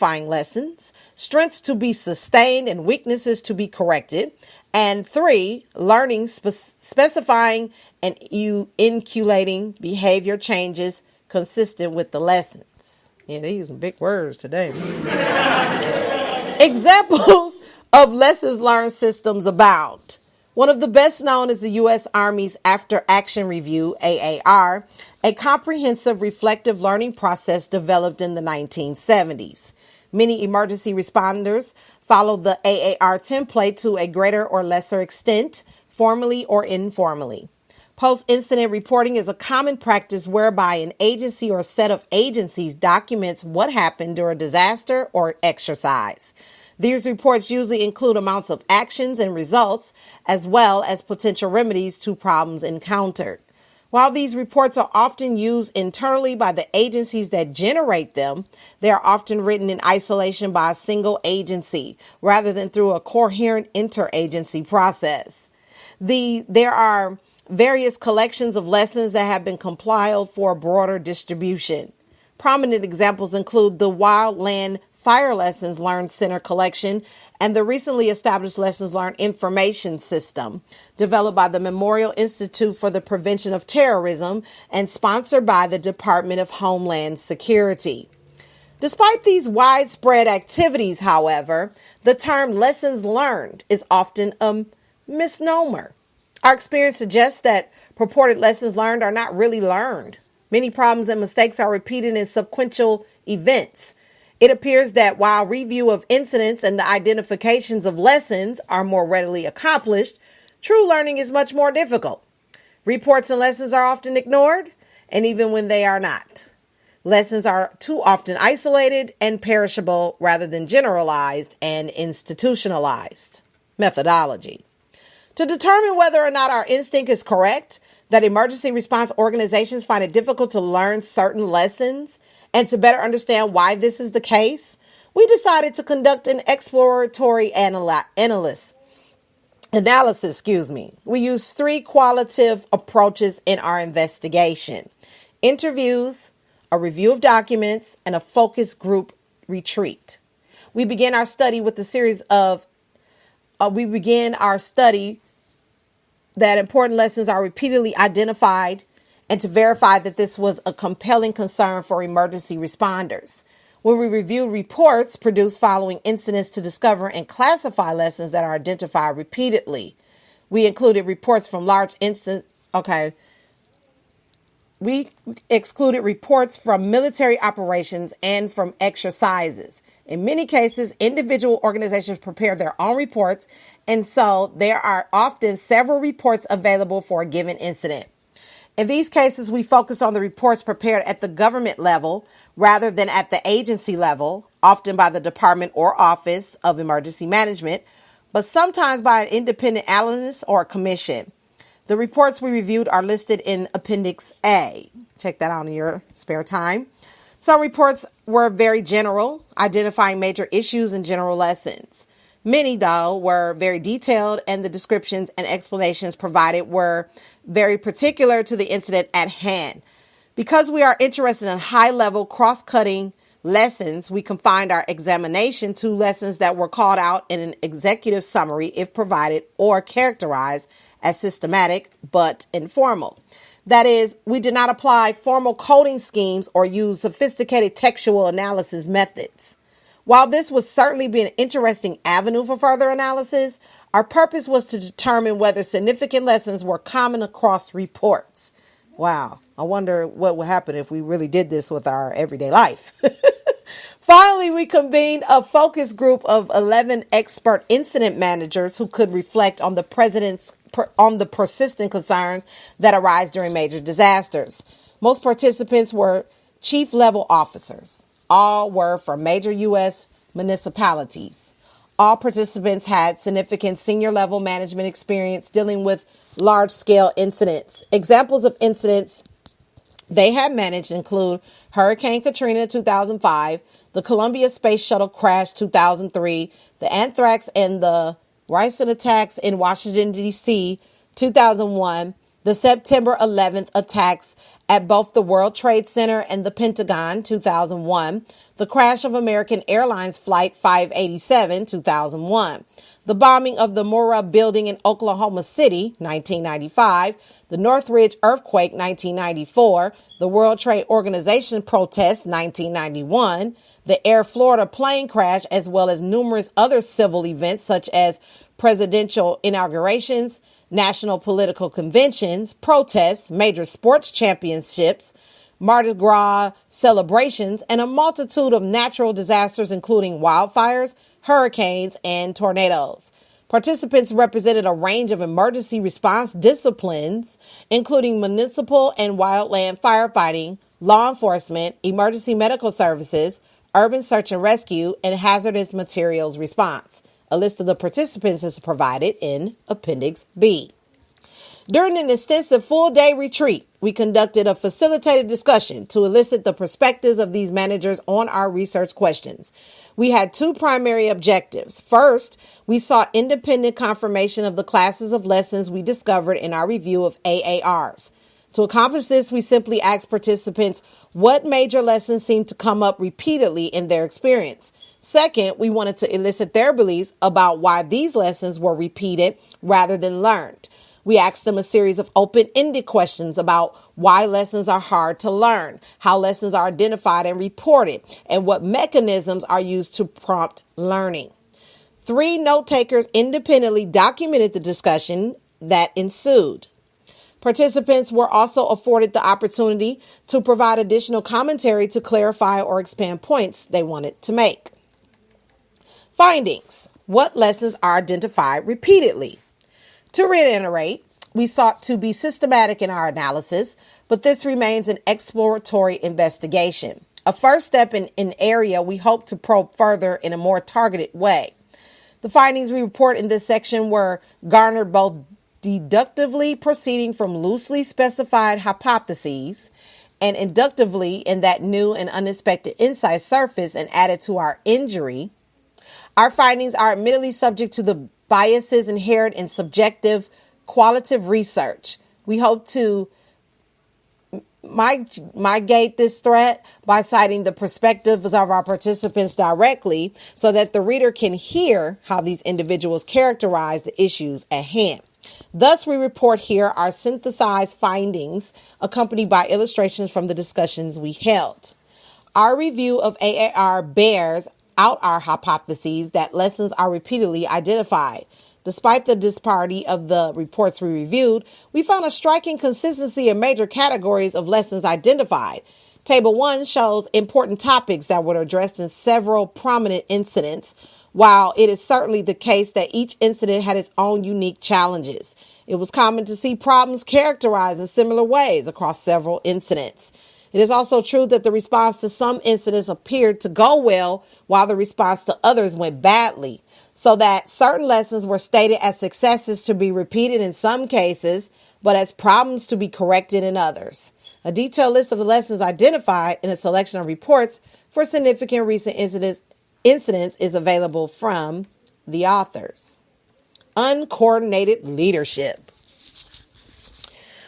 lessons, strengths to be sustained and weaknesses to be corrected, and 3, learning, specifying and inculating behavior changes consistent with the lessons. Yeah, they're using big words today. Examples of lessons learned systems abound. One of the best known is the U.S. Army's After Action Review, AAR, a comprehensive reflective learning process developed in the 1970s. Many emergency responders follow the AAR template to a greater or lesser extent, formally or informally. Post-incident reporting is a common practice whereby an agency or set of agencies documents what happened during a disaster or exercise. These reports usually include amounts of actions and results, as well as potential remedies to problems encountered. While these reports are often used internally by the agencies that generate them, they are often written in isolation by a single agency, rather than through a coherent interagency process. There are various collections of lessons that have been compiled for broader distribution. Prominent examples include the Wildland Fire Lessons Learned Center collection and the recently established Lessons Learned Information System, developed by the Memorial Institute for the Prevention of Terrorism and sponsored by the Department of Homeland Security. Despite these widespread activities, however, the term lessons learned is often a misnomer. Our experience suggests that purported lessons learned are not really learned. Many problems and mistakes are repeated in sequential events. It appears that while review of incidents and the identifications of lessons are more readily accomplished, true learning is much more difficult. Reports and lessons are often ignored, and even when they are not. Lessons are too often isolated and perishable rather than generalized and institutionalized. Methodology. To determine whether or not our instinct is correct, that emergency response organizations find it difficult to learn certain lessons, and to better understand why this is the case, we decided to conduct an exploratory analysis. We used 3 qualitative approaches in our investigation: interviews, a review of documents, and a focus group retreat. We began our study that important lessons are repeatedly identified and to verify that this was a compelling concern for emergency responders. When we reviewed reports produced following incidents to discover and classify lessons that are identified repeatedly, we included reports from large incidents. We excluded reports from military operations and from exercises. In many cases, individual organizations prepare their own reports, and so there are often several reports available for a given incident. In these cases, we focus on the reports prepared at the government level rather than at the agency level, often by the Department or Office of Emergency Management, but sometimes by an independent analyst or a commission. The reports we reviewed are listed in Appendix A. Check that out in your spare time. Some reports were very general, identifying major issues and general lessons. Many, though, were very detailed, and the descriptions and explanations provided were very particular to the incident at hand. Because we are interested in high-level, cross-cutting lessons, we confined our examination to lessons that were called out in an executive summary if provided or characterized as systematic but informal. That is, we did not apply formal coding schemes or use sophisticated textual analysis methods. While this would certainly be an interesting avenue for further analysis, our purpose was to determine whether significant lessons were common across reports. Wow, I wonder what would happen if we really did this with our everyday life. Finally, we convened a focus group of 11 expert incident managers who could reflect on the persistent concerns that arise during major disasters. Most participants were chief level officers. All were from major U.S. municipalities. All participants had significant senior level management experience dealing with large scale incidents. Examples of incidents they have managed include Hurricane Katrina 2005, the Columbia Space Shuttle crash 2003, the anthrax and the ricin attacks in Washington, D.C. 2001, The September 11th attacks at both the World Trade Center and the Pentagon, 2001. The crash of American Airlines Flight 587, 2001. The bombing of the Murrah Building in Oklahoma City, 1995. The Northridge earthquake, 1994. The World Trade Organization protests, 1991. The Air Florida plane crash, as well as numerous other civil events such as presidential inaugurations, national political conventions, protests, major sports championships, Mardi Gras celebrations, and a multitude of natural disasters, including wildfires, hurricanes, and tornadoes. Participants represented a range of emergency response disciplines, including municipal and wildland firefighting, law enforcement, emergency medical services, urban search and rescue, and hazardous materials response. A list of the participants is provided in Appendix B. During an extensive full-day retreat, we conducted a facilitated discussion to elicit the perspectives of these managers on our research questions. We had two primary objectives. First, we sought independent confirmation of the classes of lessons we discovered in our review of AARs. To accomplish this, we simply asked participants what major lessons seemed to come up repeatedly in their experience. Second, we wanted to elicit their beliefs about why these lessons were repeated rather than learned. We asked them a series of open-ended questions about why lessons are hard to learn, how lessons are identified and reported, and what mechanisms are used to prompt learning. 3 note-takers independently documented the discussion that ensued. Participants were also afforded the opportunity to provide additional commentary to clarify or expand points they wanted to make. Findings. What lessons are identified repeatedly? To reiterate, we sought to be systematic in our analysis, but this remains an exploratory investigation. A first step in an area we hope to probe further in a more targeted way. The findings we report in this section were garnered both deductively, proceeding from loosely specified hypotheses, and inductively, in that new and unexpected insights surfaced and added to our injury. Our findings are admittedly subject to the biases inherent in subjective qualitative research. We hope to mitigate this threat by citing the perspectives of our participants directly so that the reader can hear how these individuals characterize the issues at hand. Thus, we report here our synthesized findings accompanied by illustrations from the discussions we held. Our review of AAR bears out our hypotheses that lessons are repeatedly identified. Despite the disparity of the reports we reviewed, we found a striking consistency in major categories of lessons identified. Table 1 shows important topics that were addressed in several prominent incidents, while it is certainly the case that each incident had its own unique challenges. It was common to see problems characterized in similar ways across several incidents. It is also true that the response to some incidents appeared to go well, while the response to others went badly, so that certain lessons were stated as successes to be repeated in some cases, but as problems to be corrected in others. A detailed list of the lessons identified in a selection of reports for significant recent incidents is available from the authors. Uncoordinated leadership.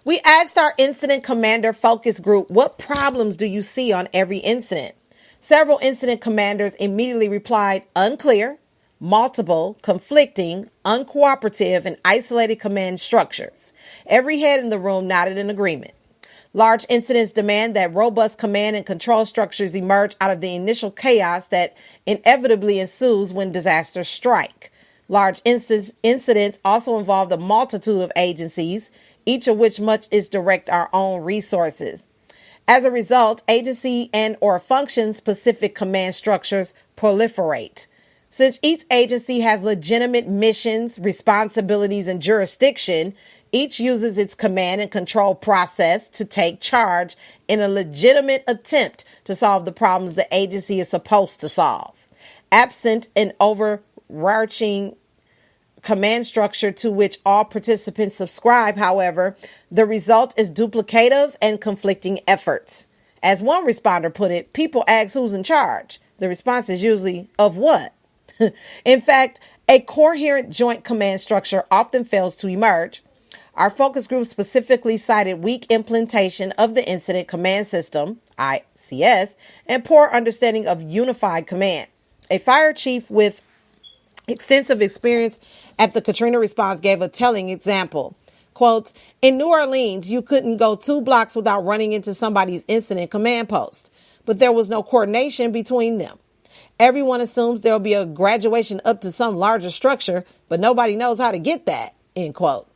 We asked our incident commander focus group, what problems do you see on every incident? Several incident commanders immediately replied, unclear, multiple, conflicting, uncooperative, and isolated command structures. Every head in the room nodded in agreement. Large incidents demand that robust command and control structures emerge out of the initial chaos that inevitably ensues when disasters strike. Large incidents also involve a multitude of agencies, each of which must direct our own resources. As a result, agency and or function-specific command structures proliferate. Since each agency has legitimate missions, responsibilities, and jurisdiction, each uses its command and control process to take charge in a legitimate attempt to solve the problems the agency is supposed to solve. Absent an overarching command structure to which all participants subscribe, however, the result is duplicative and conflicting efforts. As one responder put it, people ask who's in charge. The response is usually, of what? In fact, a coherent joint command structure often fails to emerge. Our focus group specifically cited weak implementation of the Incident Command System, ICS, and poor understanding of unified command. A fire chief with extensive experience at the Katrina response gave a telling example. Quote, in New Orleans, you couldn't go 2 blocks without running into somebody's incident command post, but there was no coordination between them. Everyone assumes there'll be a graduation up to some larger structure, but nobody knows how to get that, end quote.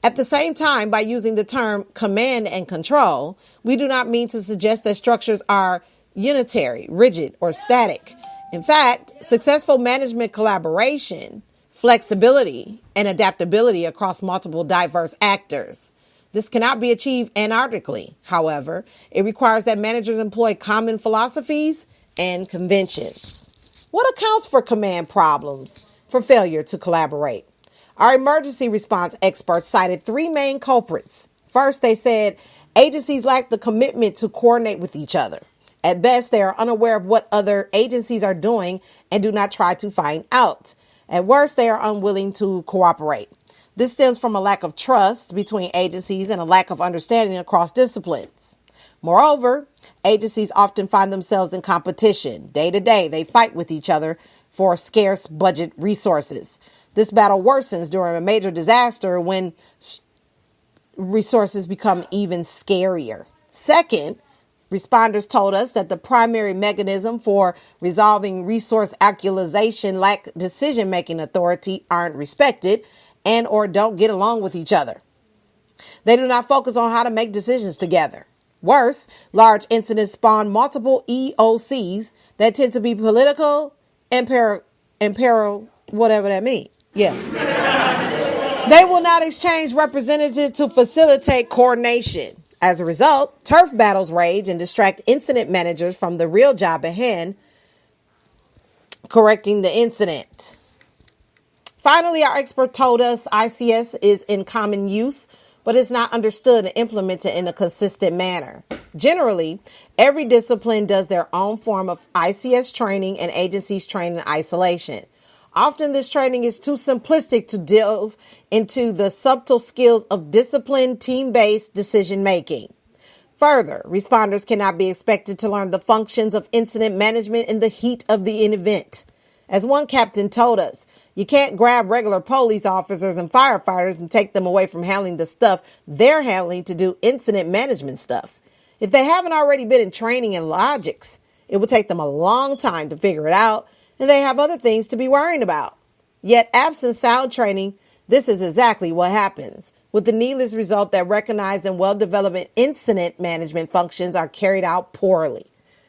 At the same time, by using the term command and control, we do not mean to suggest that structures are unitary, rigid, or static. In fact, successful management collaboration, flexibility, and adaptability across multiple diverse actors. This cannot be achieved anarchically. However, it requires that managers employ common philosophies and conventions. What accounts for command problems for failure to collaborate? Our emergency response experts cited 3 main culprits. First, they said agencies lack the commitment to coordinate with each other. At best, they are unaware of what other agencies are doing and do not try to find out. At worst, they are unwilling to cooperate. This stems from a lack of trust between agencies and a lack of understanding across disciplines. Moreover, agencies often find themselves in competition. Day to day, they fight with each other for scarce budget resources. This battle worsens during a major disaster when resources become even scarier. Second, responders told us that the primary mechanism for resolving resource actualization lack decision-making authority aren't respected and or don't get along with each other. They do not focus on how to make decisions together. Worse, large incidents spawn multiple EOCs that tend to be political and whatever that means. Yeah. They will not exchange representatives to facilitate coordination. As a result, turf battles rage and distract incident managers from the real job at hand, correcting the incident. Finally, our expert told us ICS is in common use, but it's not understood and implemented in a consistent manner. Generally, every discipline does their own form of ICS training and agencies train in isolation. Often this training is too simplistic to delve into the subtle skills of disciplined, team-based decision-making. Further, responders cannot be expected to learn the functions of incident management in the heat of the event. As one captain told us, you can't grab regular police officers and firefighters and take them away from handling the stuff they're handling to do incident management stuff. If they haven't already been in training in logics, it will take them a long time to figure it out, and they have other things to be worrying about. Yet, absent sound training, this is exactly what happens, with the needless result that recognized and well-developed incident management functions are carried out poorly.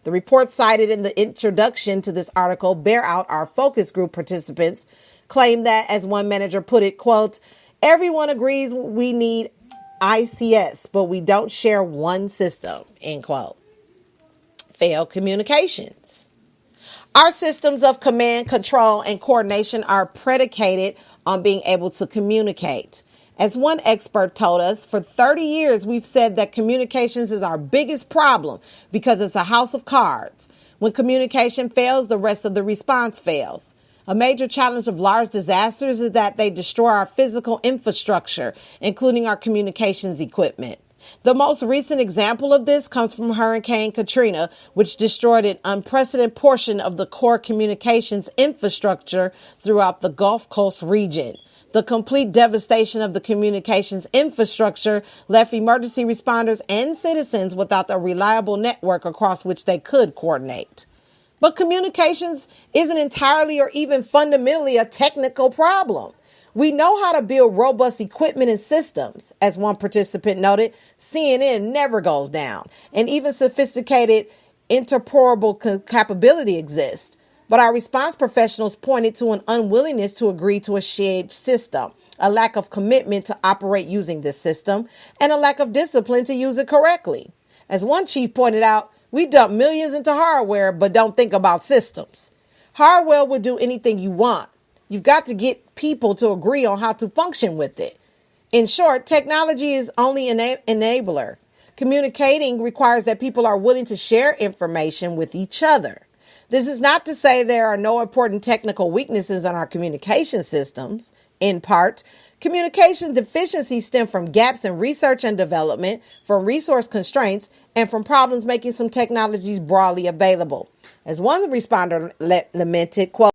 The reports cited in the introduction to this article bear out our focus group participants claim that, as one manager put it, quote, everyone agrees we need ICS, but we don't share one system, end quote. Failed communications. Our systems of command, control, and coordination are predicated on being able to communicate. As one expert told us, for 30 years, we've said that communications is our biggest problem because it's a house of cards. When communication fails, the rest of the response fails. A major challenge of large disasters is that they destroy our physical infrastructure, including our communications equipment. The most recent example of this comes from Hurricane Katrina, which destroyed an unprecedented portion of the core communications infrastructure throughout the Gulf Coast region. The complete devastation of the communications infrastructure left emergency responders and citizens without a reliable network across which they could coordinate. But communications isn't entirely or even fundamentally a technical problem. We know how to build robust equipment and systems. As one participant noted, CNN never goes down, and even sophisticated interoperable capability exists. But our response professionals pointed to an unwillingness to agree to a shared system, a lack of commitment to operate using this system, and a lack of discipline to use it correctly. As one chief pointed out, we dump millions into hardware, but don't think about systems. Hardware will do anything you want. You've got to get people to agree on how to function with it. In short, technology is only an enabler. Communicating requires that people are willing to share information with each other. This is not to say there are no important technical weaknesses in our communication systems. In part, communication deficiencies stem from gaps in research and development, from resource constraints, and from problems making some technologies broadly available. As one responder lamented, quote,